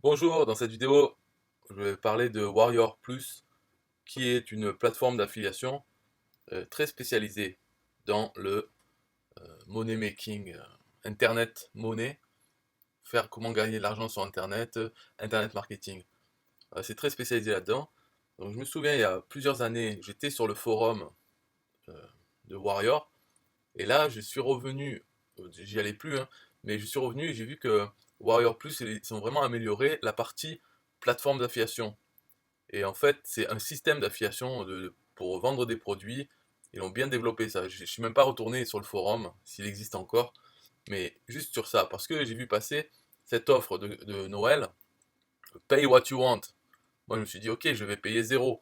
Bonjour, dans cette vidéo, je vais parler de Warrior Plus, qui est une plateforme d'affiliation très spécialisée dans le money making, internet money, faire comment gagner de l'argent sur internet, internet marketing. C'est très spécialisé là-dedans. Donc je me souviens, il y a plusieurs années, j'étais sur le forum euh, de Warrior, et là je suis revenu, j'y allais plus, hein, mais je suis revenu et j'ai vu que Warrior Plus, ils ont vraiment amélioré la partie plateforme d'affiliation. Et en fait, c'est un système d'affiliation pour vendre des produits. Ils ont bien développé ça. Je ne suis même pas retourné sur le forum, s'il existe encore, mais juste sur ça, parce que j'ai vu passer cette offre de Noël, Pay what you want. Moi, je me suis dit, ok, je vais payer zéro.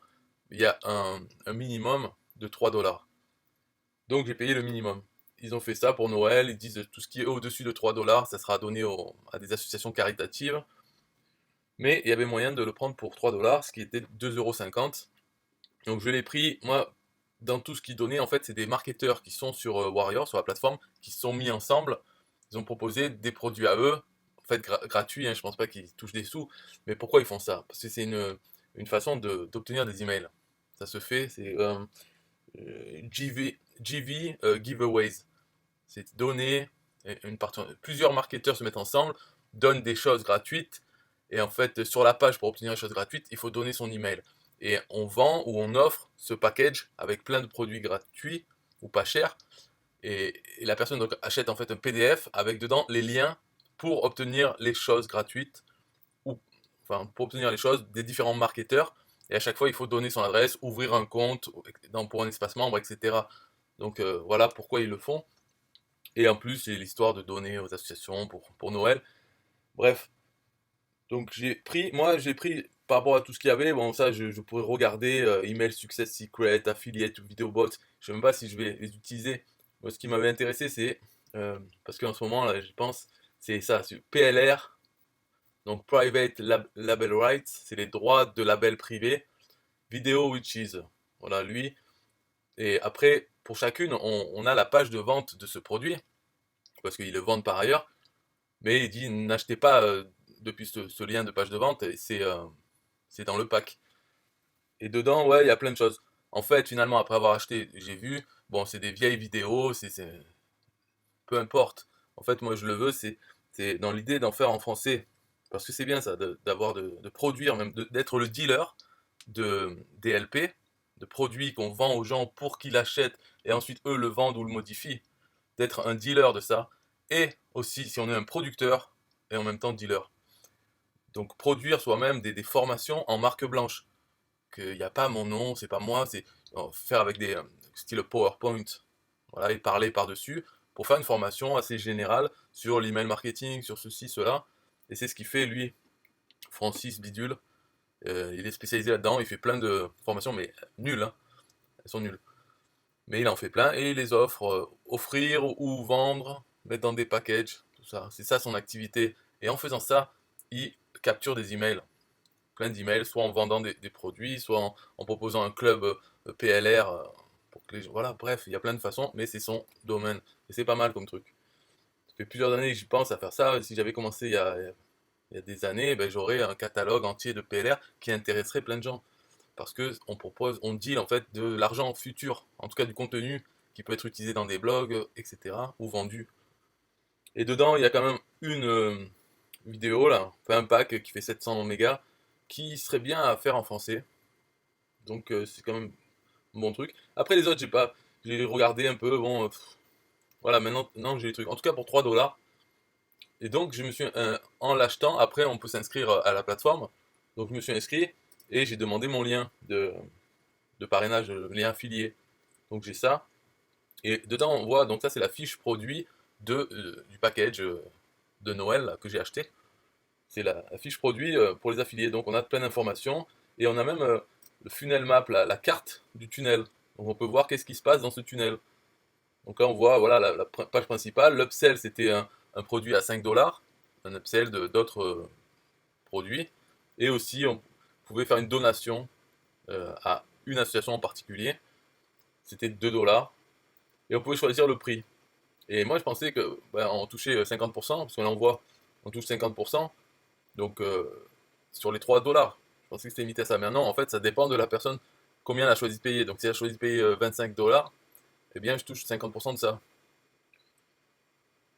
Il y a un minimum de 3 dollars. Donc, j'ai payé le minimum. Ils ont fait ça pour Noël. Ils disent tout ce qui est au-dessus de 3 dollars, ça sera donné à des associations caritatives. Mais il y avait moyen de le prendre pour 3 dollars, ce qui était 2,50 €. Donc je l'ai pris, moi, dans tout ce qu'ils donnaient, en fait, c'est des marketeurs qui sont sur Warrior, sur la plateforme, qui se sont mis ensemble. Ils ont proposé des produits à eux, en fait gratuits, hein, je pense pas qu'ils touchent des sous. Mais pourquoi ils font ça? Parce que c'est une façon d'obtenir des emails. Ça se fait, c'est GV giveaways. C'est donner plusieurs marketeurs se mettent ensemble, donnent des choses gratuites, et en fait, sur la page pour obtenir les choses gratuites, il faut donner son email. Et on vend ou on offre ce package avec plein de produits gratuits ou pas chers, et la personne donc achète en fait un PDF avec dedans les liens pour obtenir les choses gratuites, ou enfin pour obtenir les choses des différents marketeurs, et à chaque fois il faut donner son adresse, ouvrir un compte pour un espace membre, etc. Donc voilà pourquoi ils le font. Et en plus, c'est l'histoire de donner aux associations pour Noël. Bref, donc j'ai pris par rapport à tout ce qu'il y avait, bon ça je pourrais regarder, email success secret, affiliate ou vidéo bot, je sais même pas si je vais les utiliser. Moi ce qui m'avait intéressé c'est, parce qu'en ce moment là j'y pense, c'est ça, c'est PLR, donc Private Label Rights, c'est les droits de label privé, Video Witches, voilà lui, et après pour chacune on a la page de vente de ce produit, parce qu'ils le vendent par ailleurs. Mais il dit n'achetez pas depuis ce lien de page de vente, c'est dans le pack. Et dedans, ouais, il y a plein de choses. En fait, finalement, après avoir acheté, j'ai vu, bon, c'est des vieilles vidéos, peu importe. En fait, moi, je le veux, c'est dans l'idée d'en faire en français. Parce que c'est bien ça, d'avoir, de produire, même d'être le dealer de DLP, de produits qu'on vend aux gens pour qu'ils l'achètent et ensuite eux le vendent ou le modifient. D'être un dealer de ça. Et aussi, si on est un producteur et en même temps dealer. Donc produire soi-même des formations en marque blanche. Qu'il n'y a pas mon nom, c'est pas moi, c'est faire avec des style PowerPoint, voilà, et parler par-dessus, pour faire une formation assez générale sur l'email marketing, sur ceci, cela. Et c'est ce qu'il fait lui, Francis Bidule. Il est spécialisé là-dedans, il fait plein de formations, mais nulles, hein, elles sont nulles. Mais il en fait plein et il les offre, offrir ou vendre, mettre dans des packages, tout ça. C'est ça son activité. Et en faisant ça, il capture des emails, plein d'emails, soit en vendant des produits, soit en proposant un club PLR, pour que voilà, bref, il y a plein de façons, mais c'est son domaine. Et c'est pas mal comme truc. Ça fait plusieurs années que j'y pense à faire ça. Si j'avais commencé il y a des années, ben, j'aurais un catalogue entier de PLR qui intéresserait plein de gens. Parce que on deal en fait de l'argent futur, en tout cas du contenu qui peut être utilisé dans des blogs, etc. ou vendu. Et dedans, il y a quand même une vidéo là, enfin un pack qui fait 700 mégas, qui serait bien à faire en français. Donc c'est quand même un bon truc. Après les autres, j'ai regardé un peu, bon, voilà, maintenant non, j'ai les trucs. En tout cas pour 3 dollars. Et donc je me suis, en l'achetant, après on peut s'inscrire à la plateforme. Donc je me suis inscrit et j'ai demandé mon lien de parrainage, le lien affilié. Donc j'ai ça. Et dedans, on voit, donc ça c'est la fiche produit du package de Noël là, que j'ai acheté. C'est la fiche produit pour les affiliés. Donc on a plein d'informations et on a même le funnel map, la carte du tunnel. Donc on peut voir qu'est-ce qui se passe dans ce tunnel. Donc là on voit voilà, la page principale. L'upsell c'était un produit à 5 dollars, un upsell d'autres produits. Et aussi on pouvait faire une donation à une association en particulier. C'était 2 dollars. Et on pouvait choisir le prix. Et moi, je pensais que on touchait 50%, parce que là, on voit, on touche 50%. Donc, sur les 3 dollars. Je pensais que c'était limité à ça. Mais non, en fait, ça dépend de la personne, combien elle a choisi de payer. Donc si elle a choisi de payer 25 dollars, eh bien, je touche 50% de ça.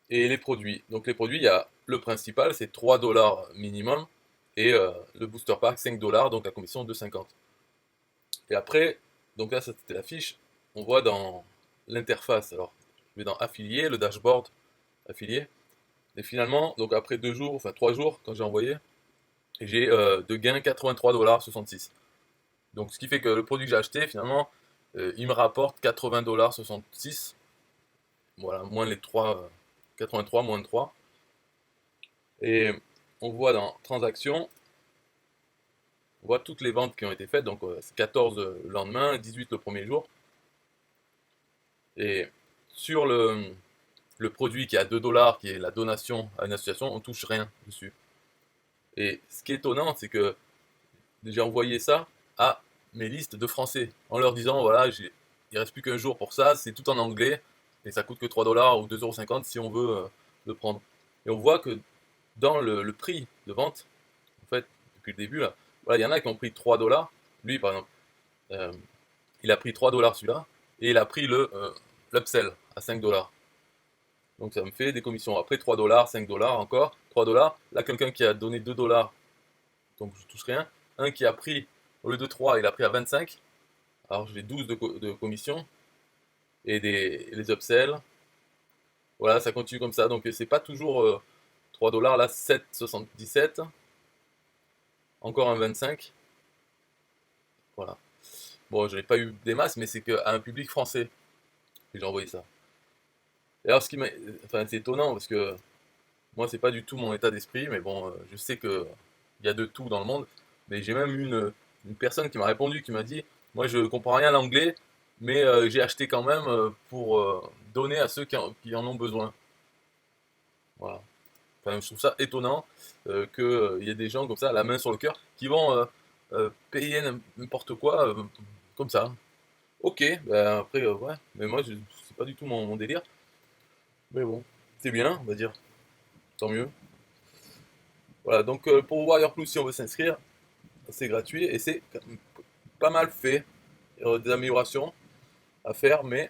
Et les produits. Donc les produits, il y a le principal, c'est 3 dollars minimum. Et le booster pack, 5 dollars, donc la commission de 50. Et après, donc là, ça c'était la fiche. On voit dans l'interface. Alors, je vais dans affilié, le dashboard affilié. Et finalement, donc après 2 jours, enfin 3 jours, quand j'ai envoyé, j'ai de gain 83,66 $. Donc ce qui fait que le produit que j'ai acheté, finalement, il me rapporte 80,66 $. Voilà, moins les 3, 83 moins de 3. Et on voit dans transactions, on voit toutes les ventes qui ont été faites. Donc 14 le lendemain, 18 le premier jour. Et sur le produit qui est à 2 dollars, qui est la donation à une association, on touche rien dessus. Et ce qui est étonnant, c'est que j'ai envoyé ça à mes listes de Français en leur disant voilà, il reste plus qu'un jour pour ça, c'est tout en anglais et ça coûte que 3 dollars ou 2,50 € si on veut le prendre. Et on voit que dans le prix de vente, en fait, depuis le début, là, voilà, il y en a qui ont pris 3 dollars. Lui, par exemple, euh, il a pris 3 dollars celui-là et il a pris l'upsell à 5 dollars. Donc ça me fait des commissions. Après 3 dollars, 5 dollars encore, 3 dollars. Là, quelqu'un qui a donné 2 dollars, donc je touche rien. Un qui a pris, au lieu de 3, il a pris à 25. Alors j'ai 12 de commission et les upsells. Voilà, ça continue comme ça. Donc c'est pas toujours 3 dollars, là 7,77. Encore un 25. Voilà. Bon, je n'ai pas eu des masses, mais c'est qu'à un public français que j'ai envoyé ça. Et alors, enfin, c'est étonnant parce que moi, c'est pas du tout mon état d'esprit, mais bon, je sais que il y a de tout dans le monde. Mais j'ai même eu une personne qui m'a répondu, qui m'a dit, moi, je comprends rien à l'anglais, mais j'ai acheté quand même pour donner à ceux qui en ont besoin. Voilà. Enfin, je trouve ça étonnant qu'il y ait des gens comme ça, la main sur le cœur, qui vont payer n'importe quoi comme ça. Ok, ben après, ouais, mais moi, c'est pas du tout mon délire. Mais bon, c'est bien, on va dire, tant mieux. Voilà, donc pour Warrior Plus, si on veut s'inscrire, c'est gratuit et c'est pas mal fait. Il y a des améliorations à faire, mais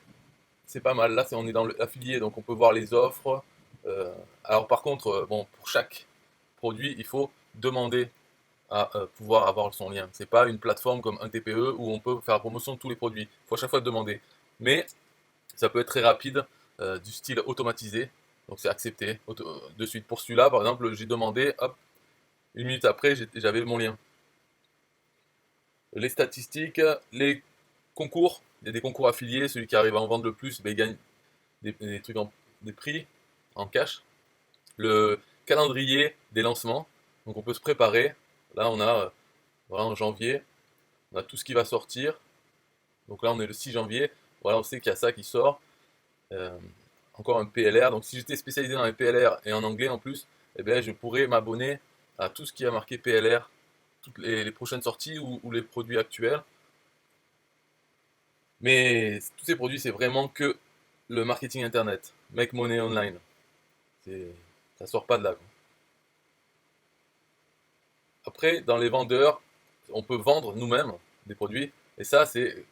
c'est pas mal. Là, on est dans l'affilié, donc on peut voir les offres. Alors par contre, bon, pour chaque produit, il faut demander à pouvoir avoir son lien. C'est pas une plateforme comme un TPE où on peut faire la promotion de tous les produits. Il faut à chaque fois demander. Mais ça peut être très rapide, du style automatisé. Donc c'est accepté de suite. Pour celui-là, par exemple, j'ai demandé, hop, 1 minute après, j'avais mon lien. Les statistiques, les concours, il y a des concours affiliés, celui qui arrive à en vendre le plus, ben, il gagne des trucs des prix en cash. Le calendrier des lancements, donc on peut se préparer. Là, on a, voilà, en janvier, on a tout ce qui va sortir. Donc là, on est le 6 janvier. Voilà, on sait qu'il y a ça qui sort. Euh, Encore un PLR. Donc si j'étais spécialisé dans les PLR et en anglais en plus, eh bien, je pourrais m'abonner à tout ce qui a marqué PLR, toutes les prochaines sorties ou les produits actuels. Mais tous ces produits, c'est vraiment que le marketing internet. Make money online. Ça sort pas de là, quoi. Après, dans les vendeurs, on peut vendre nous-mêmes des produits. Et ça, c'est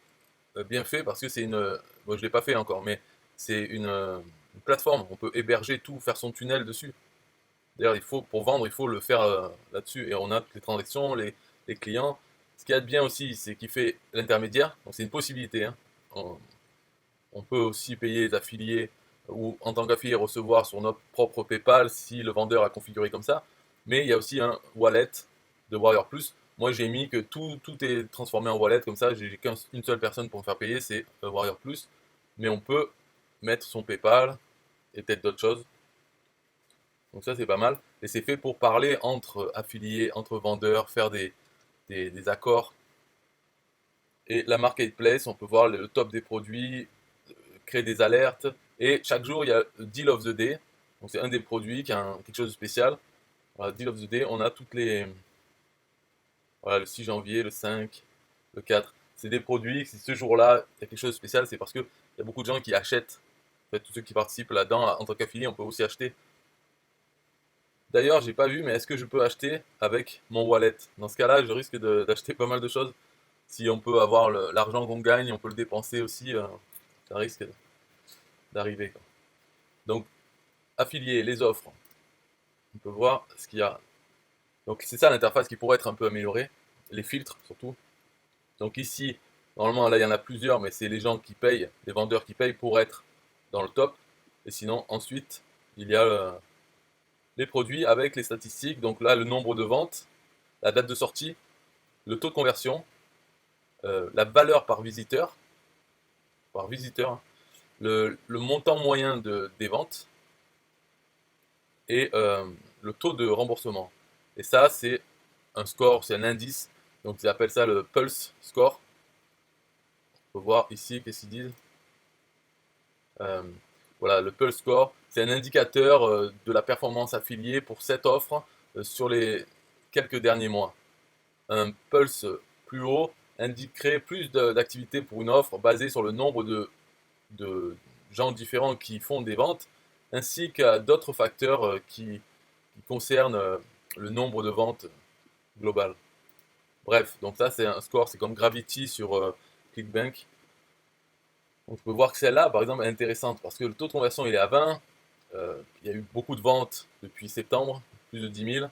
bien fait parce que c'est une. Bon, je ne l'ai pas fait encore, mais c'est une plateforme. On peut héberger tout, faire son tunnel dessus. D'ailleurs, pour vendre, il faut le faire là-dessus. Et on a toutes les transactions, les clients. Ce qu'il y a de bien aussi, c'est qu'il fait l'intermédiaire. Donc c'est une possibilité, hein. On peut aussi payer les affiliés ou en tant qu'affilié recevoir sur notre propre PayPal si le vendeur a configuré comme ça. Mais il y a aussi un wallet de Warrior Plus. Moi, j'ai mis que tout est transformé en wallet comme ça. J'ai qu'une seule personne pour me faire payer, c'est Warrior Plus. Mais on peut mettre son PayPal et peut-être d'autres choses. Donc ça, c'est pas mal. Et c'est fait pour parler entre affiliés, entre vendeurs, faire des accords. Et la marketplace, on peut voir le top des produits, créer des alertes. Et chaque jour, il y a le Deal of the Day. Donc c'est un des produits qui a quelque chose de spécial. Voilà, Deal of the Day, on a toutes les. Voilà, le 6 janvier, le 5, le 4. C'est des produits, si ce jour-là, il y a quelque chose de spécial, c'est parce qu'il y a beaucoup de gens qui achètent. En fait, tous ceux qui participent là-dedans, en tant qu'affilié, on peut aussi acheter. D'ailleurs, j'ai pas vu, mais est-ce que je peux acheter avec mon wallet? Dans ce cas-là, je risque d'acheter pas mal de choses. Si on peut avoir l'argent qu'on gagne, on peut le dépenser aussi, ça risque d'arriver, quoi. Donc, affilier, les offres, on peut voir ce qu'il y a. Donc, c'est ça l'interface qui pourrait être un peu améliorée. Les filtres, surtout. Donc ici, normalement, là, il y en a plusieurs, mais c'est les gens qui payent, les vendeurs qui payent pour être dans le top. Et sinon, ensuite, il y a les produits avec les statistiques. Donc là, le nombre de ventes, la date de sortie, le taux de conversion, la valeur par visiteur, hein, le montant moyen des ventes et le taux de remboursement. Et ça, c'est un score, c'est un indice. Donc ils appellent ça le Pulse Score. On peut voir ici, qu'est-ce qu'ils disent. Euh, voilà, le Pulse Score, c'est un indicateur de la performance affiliée pour cette offre sur les quelques derniers mois. Un Pulse plus haut indiquerait plus d'activité pour une offre basée sur le nombre de gens différents qui font des ventes, ainsi qu'à d'autres facteurs qui concernent le nombre de ventes globales. Bref, donc ça c'est un score, c'est comme Gravity sur ClickBank. Donc on peut voir que celle-là, par exemple, est intéressante parce que le taux de conversion il est à 20, il y a eu beaucoup de ventes depuis septembre, plus de 10 000,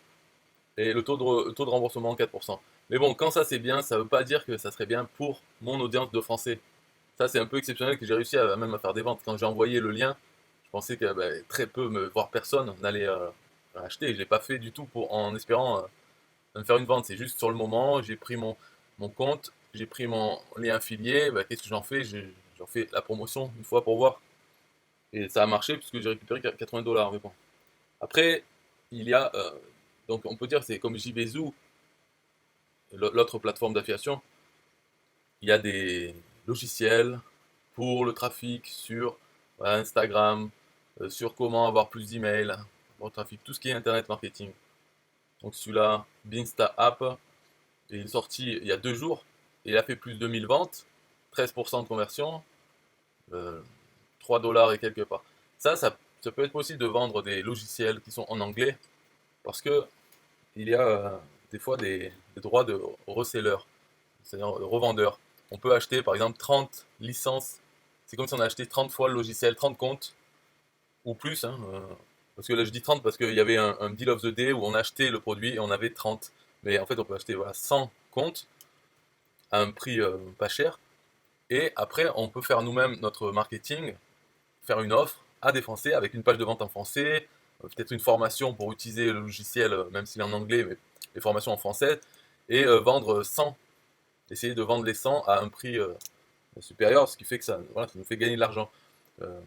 et le taux de remboursement 4%. Mais bon, quand ça c'est bien, ça ne veut pas dire que ça serait bien pour mon audience de français. Ça c'est un peu exceptionnel que j'ai réussi même à faire des ventes. Quand j'ai envoyé le lien, je pensais que très peu, voire personne, n'allait acheter. Je ne l'ai pas fait du tout en espérant me faire une vente. C'est juste sur le moment, j'ai pris mon compte, j'ai pris mon lien affilié, qu'est-ce que j'en fais? J'en fais la promotion une fois pour voir. Et ça a marché puisque j'ai récupéré 80 $. Mais bon. Après, il y a. Donc on peut dire que c'est comme JVZoo, l'autre plateforme d'affiliation. Il y a des logiciels pour le trafic sur voilà, Instagram, sur comment avoir plus d'emails, pour le trafic, tout ce qui est Internet marketing. Donc celui-là, Binsta App, il est sorti il y a 2 jours et il a fait plus de 1000 ventes, 13% de conversion, 3 dollars et quelques pas. Ça peut être possible de vendre des logiciels qui sont en anglais parce que il y a des fois des droits de reseller, c'est-à-dire de revendeur. On peut acheter par exemple 30 licences. C'est comme si on a acheté 30 fois le logiciel, 30 comptes ou plus. Hein, parce que là je dis 30 parce qu'il y avait un deal of the day où on achetait le produit et on avait 30. Mais en fait on peut acheter voilà, 100 comptes à un prix pas cher. Et après on peut faire nous-mêmes notre marketing, faire une offre à des Français avec une page de vente en français, peut-être une formation pour utiliser le logiciel, même s'il est en anglais, mais les formations en français, et vendre 100, essayer de vendre les 100 à un prix supérieur, ce qui fait que voilà, ça nous fait gagner de l'argent. Euh,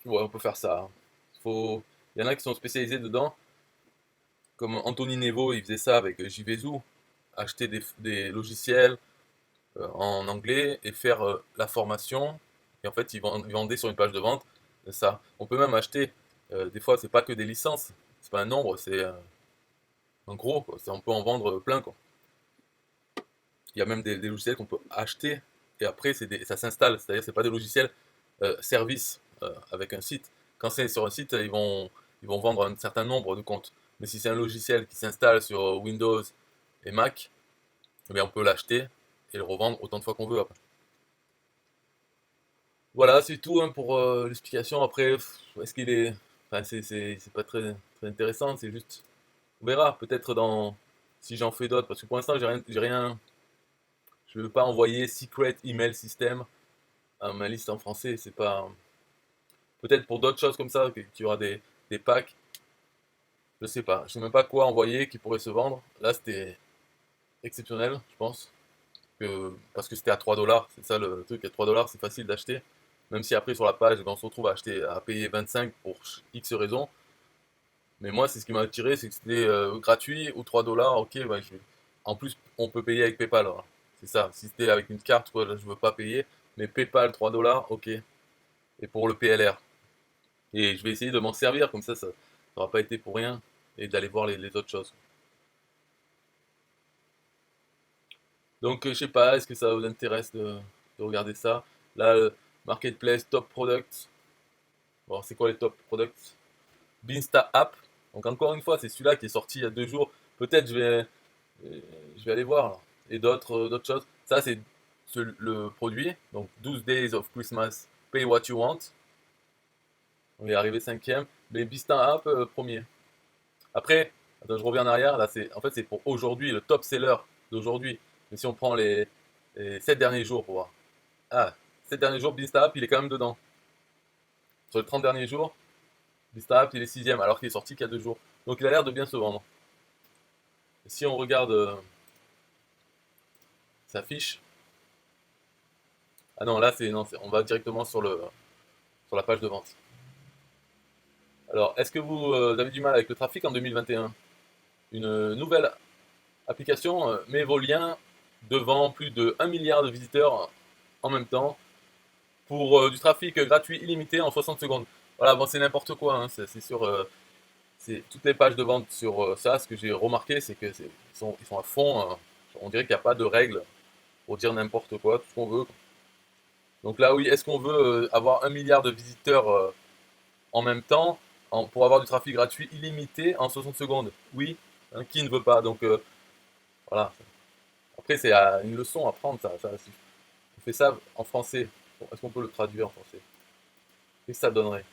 ouais, on peut faire ça. Hein. Il y en a qui sont spécialisés dedans, comme Anthony Nevo, il faisait ça avec JVZoo, acheter des logiciels en anglais et faire la formation. Et en fait, ils vendaient sur une page de vente ça. On peut même acheter, des fois, c'est pas que des licences, c'est pas un nombre, c'est un gros, quoi. On peut en vendre plein, quoi. Il y a même des logiciels qu'on peut acheter et après, ça s'installe. C'est-à-dire, c'est pas des logiciels service avec un site. Quand c'est sur un site, ils vont vendre un certain nombre de comptes. Mais si c'est un logiciel qui s'installe sur Windows et Mac, eh bien, on peut l'acheter et le revendre autant de fois qu'on veut après. Voilà, c'est tout hein, pour l'explication. Après, est-ce qu'il est. Enfin, c'est pas très intéressant, c'est juste. On verra, peut-être dans. Si j'en fais d'autres, parce que pour l'instant, j'ai rien. Je veux pas envoyer Secret Email System à ma liste en français, c'est pas. Peut-être pour d'autres choses comme ça, qu'il y aura des packs, je sais pas. Je sais même pas quoi envoyer qui pourrait se vendre. Là, c'était exceptionnel, je pense. Parce que c'était à 3 dollars, c'est ça le truc, à 3 dollars, c'est facile d'acheter. Même si après sur la page, on se retrouve à payer 25 pour X raisons. Mais moi, c'est ce qui m'a attiré, c'est que c'était gratuit ou 3 dollars, ok, en plus, on peut payer avec PayPal. Voilà. C'est ça, si c'était avec une carte, quoi, là, je veux pas payer. Mais PayPal, 3 dollars, ok. Et pour le PLR. Et je vais essayer de m'en servir, comme ça n'aura pas été pour rien. Et d'aller voir les autres choses. Donc, je sais pas, est-ce que ça vous intéresse de regarder ça? Là, Marketplace, Top Products. Bon, c'est quoi les Top Products? Binsta App. Donc encore une fois, c'est celui-là qui est sorti il y a 2 jours. Peut-être je vais aller voir là. Et d'autres choses. Ça, c'est le produit. Donc 12 Days of Christmas, Pay What You Want. On est arrivé cinquième. Mais Vista App, premier. Après, attends, je reviens en arrière. Là, en fait, c'est pour aujourd'hui, le top seller d'aujourd'hui. Mais si on prend les 7 derniers jours pour voir. Ah, 7 derniers jours, Vista App, il est quand même dedans. Sur les 30 derniers jours, Vista App, il est sixième, alors qu'il est sorti qu'il y a 2 jours. Donc il a l'air de bien se vendre. Et si on regarde sa fiche. Ah non, là, non, on va directement sur la page de vente. Alors, est-ce que vous avez du mal avec le trafic en 2021? Une nouvelle application met vos liens devant plus de 1 milliard de visiteurs en même temps pour du trafic gratuit illimité en 60 secondes. Voilà, bon, c'est n'importe quoi, hein, c'est sur toutes les pages de vente sur ça. Ce que j'ai remarqué, c'est ils sont à fond. On dirait qu'il n'y a pas de règles pour dire n'importe quoi, tout ce qu'on veut. Donc là, oui, est-ce qu'on veut avoir 1 milliard de visiteurs en même temps pour avoir du trafic gratuit illimité en 60 secondes? Oui, hein, qui ne veut pas? Donc voilà. Après, c'est une leçon à prendre, ça. Si on fait ça en français, est-ce qu'on peut le traduire en français? Qu'est-ce que ça donnerait?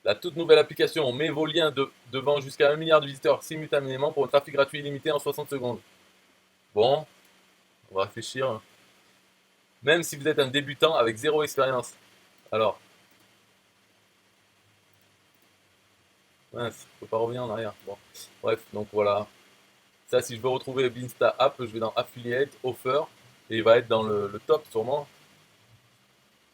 La toute nouvelle application met vos liens devant jusqu'à 1 milliard de visiteurs simultanément pour un trafic gratuit illimité en 60 secondes. Bon, on va réfléchir. Même si vous êtes un débutant avec zéro expérience. Alors, mince, je peux pas revenir en arrière. Bon, bref, donc voilà. Ça, si je veux retrouver Binsta App, je vais dans Affiliate, Offer, et il va être dans le top sûrement,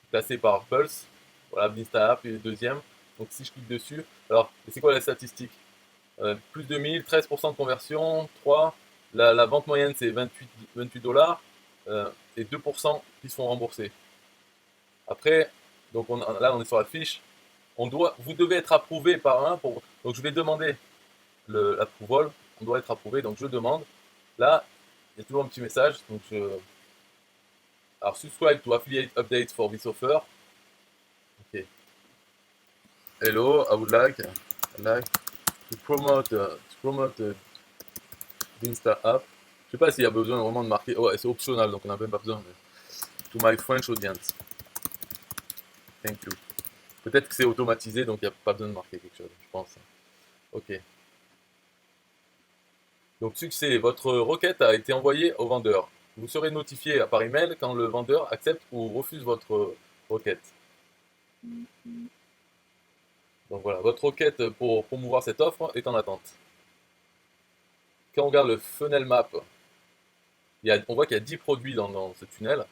classé par Pulse. Voilà, Binsta App est le deuxième. Donc si je clique dessus, alors, c'est quoi la statistique? Plus de 1000, 13% de conversion, 3. La vente moyenne, c'est 28 dollars, et 2% qui sont remboursés. Après, donc là, on est sur la fiche. Vous devez être approuvé par un. Donc je vais demander l'approval. On doit être approuvé, donc je demande. Là, il y a toujours un petit message. Alors, subscribe to affiliate updates for this offer. Ok. Hello, I would like to promote Insta app. Je sais pas s'il y a besoin vraiment de marquer. Oh, c'est optionnel, donc on n'a même pas besoin. To my French audience. Thank you. Peut-être que c'est automatisé, donc il n'y a pas besoin de marquer quelque chose, je pense. Ok. Donc succès, votre requête a été envoyée au vendeur. Vous serez notifié par email quand le vendeur accepte ou refuse votre requête. Donc voilà, votre requête pour promouvoir cette offre est en attente. Quand on regarde le funnel map, on voit qu'il y a 10 produits dans ce tunnel.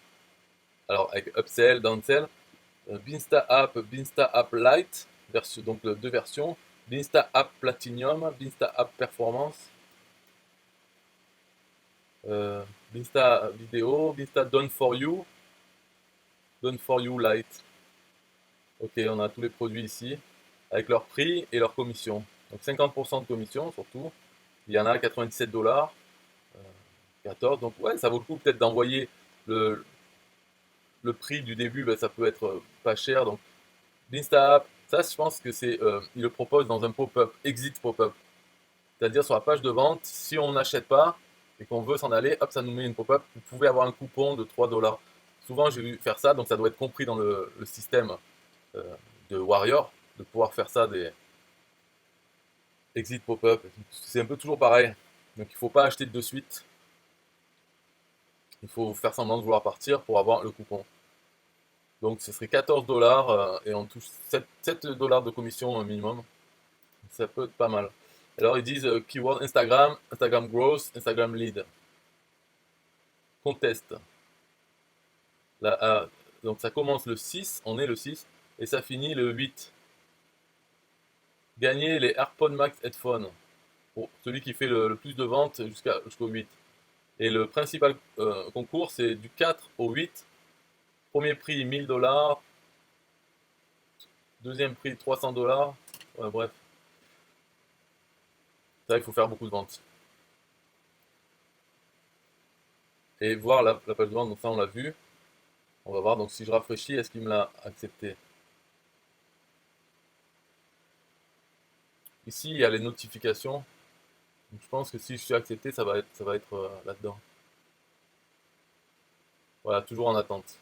Alors avec upsell, downsell, Binsta App Lite, donc deux versions, Binsta App Platinum, Binsta App Performance, Binsta Video, Binsta Done for You Lite. Ok, on a tous les produits ici, avec leur prix et leur commission. Donc 50% de commission surtout. Il y en a à 97 dollars, 14. Donc ouais, ça vaut le coup peut-être d'envoyer le, le prix du début, ben, ça peut être pas cher. Donc l'Insta ça je pense que il le propose dans un pop-up, exit pop-up. C'est-à-dire sur la page de vente, si on n'achète pas et qu'on veut s'en aller, hop, ça nous met une pop-up. Vous pouvez avoir un coupon de 3 dollars. Souvent j'ai vu faire ça, donc ça doit être compris dans le système euh, de Warrior, de pouvoir faire ça des exit pop-up. C'est un peu toujours pareil. Donc il ne faut pas acheter de suite. Il faut faire semblant de vouloir partir pour avoir le coupon. Donc ce serait 14 dollars et on touche 7 dollars de commission minimum. Ça peut être pas mal. Alors ils disent keyword Instagram, Instagram Growth, Instagram Lead. Contest. Là, donc ça commence le 6, on est le 6, et ça finit le 8. Gagner les AirPod Max Headphones. Pour celui qui fait le plus de ventes jusqu'au 8. Et le principal concours, c'est du 4 au 8. Premier prix 1000 dollars. Deuxième prix 300 dollars. Ouais, bref. Ça, il faut faire beaucoup de ventes. Et voir la page de vente, donc ça on l'a vu. On va voir, donc si je rafraîchis, est-ce qu'il me l'a accepté? Ici, il y a les notifications. Donc, je pense que si je suis accepté, ça va être là-dedans. Voilà, toujours en attente.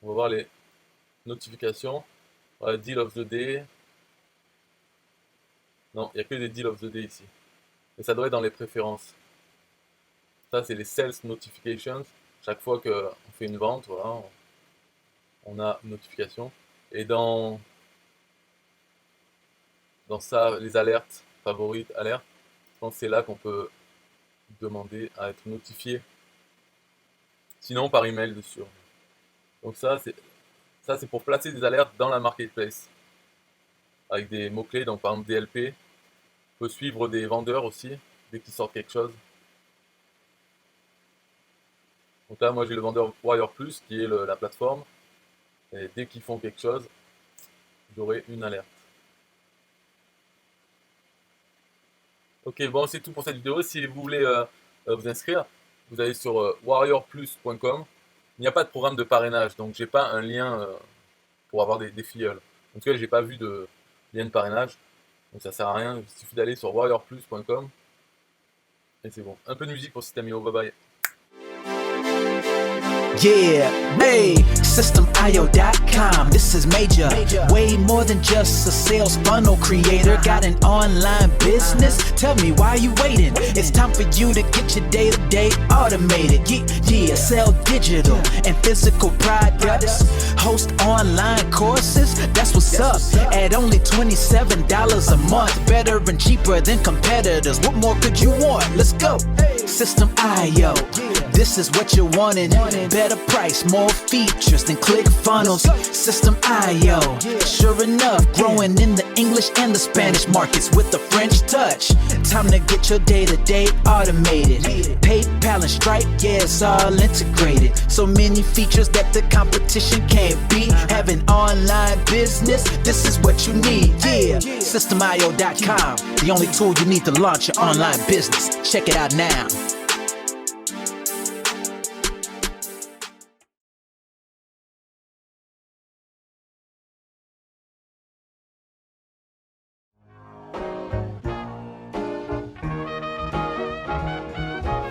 On va voir les notifications. Voilà, Deal of the Day. Non, il n'y a que des Deal of the Day ici. Et ça doit être dans les préférences. Ça, c'est les Sales Notifications. Chaque fois qu'on fait une vente, voilà, on a une notification. Et dans ça, les alertes, favorites, alertes, je pense que c'est là qu'on peut demander à être notifié. Sinon, par email, bien sûr. Donc ça, c'est pour placer des alertes dans la marketplace. Avec des mots-clés, donc par exemple DLP. On peut suivre des vendeurs aussi, dès qu'ils sortent quelque chose. Donc là, moi j'ai le vendeur Wire Plus, qui est la plateforme. Et dès qu'ils font quelque chose, j'aurai une alerte. Ok, bon, c'est tout pour cette vidéo. Si vous voulez vous inscrire, vous allez sur warriorplus.com. Il n'y a pas de programme de parrainage, donc j'ai pas un lien pour avoir des filleuls. En tout cas, j'ai pas vu de lien de parrainage, donc ça sert à rien. Il suffit d'aller sur warriorplus.com et c'est bon. Un peu de musique pour System.io. Bye bye. Yeah, hey, System.io.com, this is major. Way more than just a sales funnel creator. Got an online business? Tell me, why are you waiting? It's time for you to get your day-to-day automated. Yeah, sell digital and physical products. Host online courses, that's what's up. At only $27 a month. Better and cheaper than competitors. What more could you want? Let's go. System.io, this is what you're wanting. Better price, more features than ClickFunnels. System.io, sure enough, growing in the English and the Spanish markets with the French touch. Time to get your day-to-day automated. PayPal and Stripe, yeah, it's all integrated. So many features that the competition can't beat. Have an online business, this is what you need. Yeah, System.io.com, the only tool you need to launch your online business. Check it out now.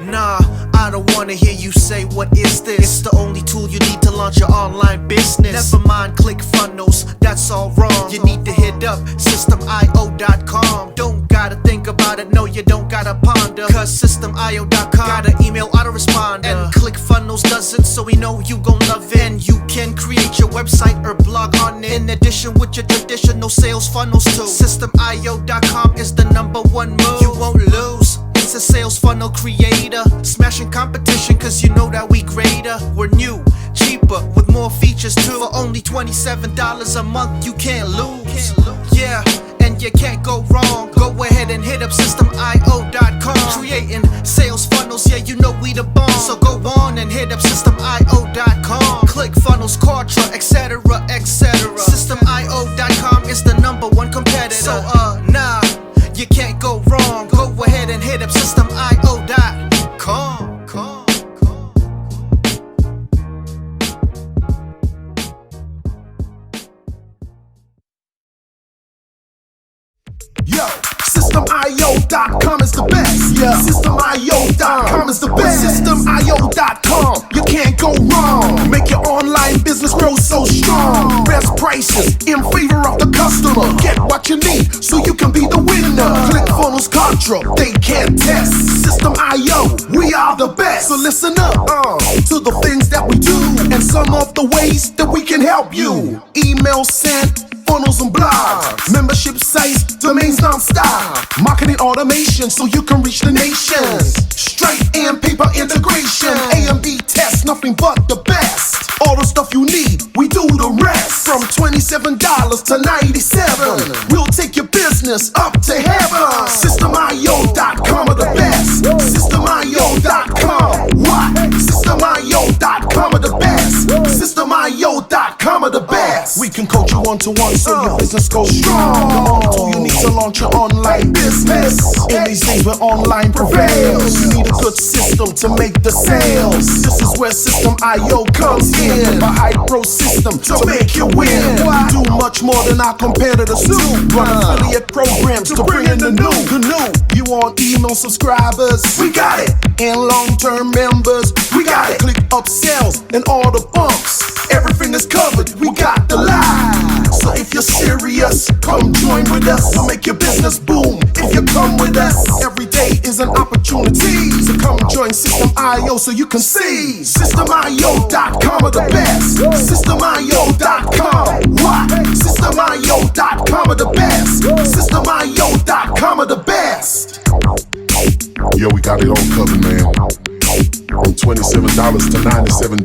Nah, I don't wanna hear you say what is this. It's the only tool you need to launch your online business. Never mind ClickFunnels, that's all wrong. You need to hit up System.io.com. Don't gotta think about it, no you don't gotta ponder. Cause System.io.com got an email autoresponder. And ClickFunnels does it, so we know you gon' love it. And you can create your website or blog on it. In addition with your traditional sales funnels too. System.io.com is the #1 move. You won't lose. It's a sales funnel creator, smashing competition cause you know that we greater. We're new, cheaper, with more features too. For only $27 a month, you can't lose. Yeah, and you can't go wrong. Go ahead and hit up System.io.com. Creating sales funnels, yeah, you know we the bomb. So go on and hit up System.io.com. ClickFunnels, Kartra, etc, etc. System.io.com is the #1 competitor. So nah, you can't go wrong. Go ahead and hit up System.io.com. Yo, System.io.com is the best. Yeah, System.io.com is the best. System.io.com, you can't go wrong. Make your online business grow so strong. Best prices in favor of the customer. Get what you need so you can be the winner. ClickFunnels, Kartra, they can't test. System.io, we are the best. So listen up to the things that we do and some of the ways that we can help you. Email sent, funnels and blogs, membership sites, domains non-stop, marketing automation so you can reach the nations. Stripe and paper integration, A and B tests, nothing but the best. All the stuff you need, we do the rest. From $27 to $97, we'll take your business up to heaven. System.io.com are the best. System.io.com, what? System.io.com are the best. System.io.com are the best. We can coach you one-to-one so your business goes strong. The only tool you need to launch your online business. In these days where online prevails, you need a good system to make the sales. This is where System.io comes in. A high pro system to make you win. We do much more than our competitors do. Run affiliate programs to bring in the new. You want email subscribers? We got it. And long-term members? We got it. Click upsells and all the bumps. Everything is covered. We got the lie. So if you're serious, come join with us. We'll make your business boom. If you come with us, every day is an opportunity. So come join System.io so you can see. System.io.com are the best. System.io.com. What? System.io.com are the best. System.io.com are the best. Yo, we got it all covered, man. From $27 to $97.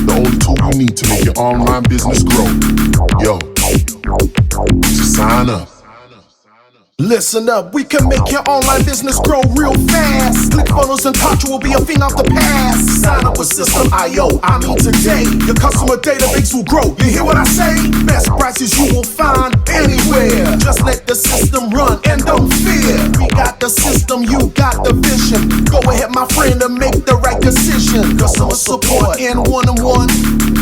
The only tool you need to make your online business grow. Yo, just sign up. Listen up, we can make your online business grow real fast. ClickFunnels and Contra will be a thing of the past. Sign up with System.io, I mean today. Your customer database will grow, you hear what I say? Best prices you will find anywhere. Just let the system run and don't fear. We got the system, you got the vision. Go ahead my friend and make the right decision. Customer support and one-on-one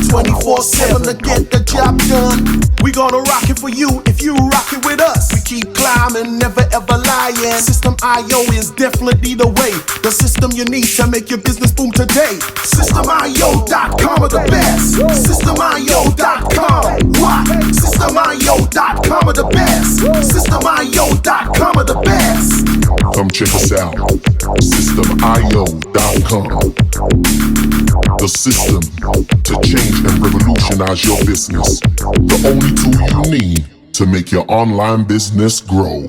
24/7 to get the job done. We gonna rock it for you if you rock it with us. We keep climbing, never ever lying. System.io is definitely the way. The system you need to make your business boom today. System.io.com are the best. System.io.com. What? System.io.com are the best. System.io.com are the best. Come check us out. System.io.com. The system to change and revolutionize your business. The only tool you need to make your online business grow.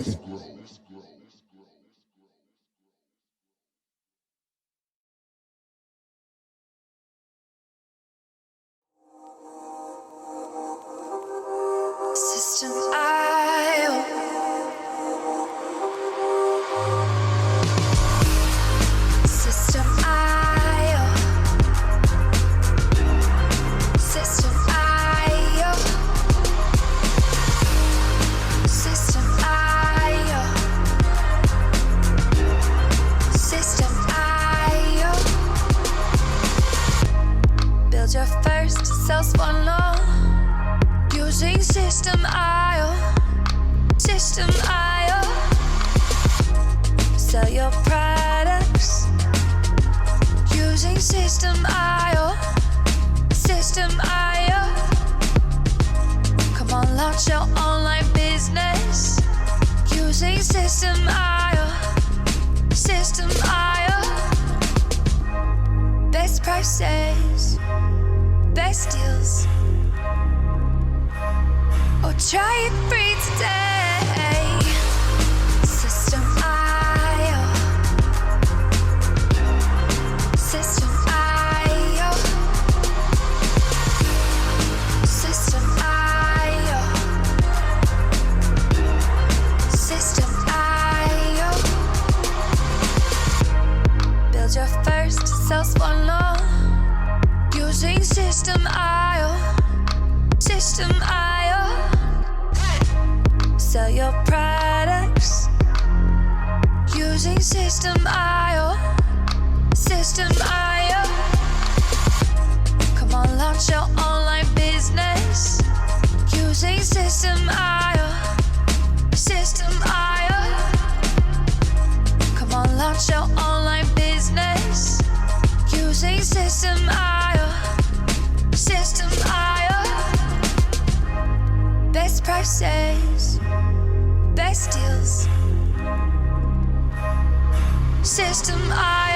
System.io. System.io. System.io. System.io. System.io. Build your first sales funnel using System.io. System.io. Sell your products using System.io. System.io. Come on, launch your online business using System.io. System.io. Best prices, best deals. Or try it free today. System.io. System.io. System.io. System.io. Build your first sales funnel using System.io. System.io. Sell your products using System.io. System.io. Come on, launch your online business using System.io. System.io. Come on, launch your online business using System.io. System.io. Best prices, best deals. System.io.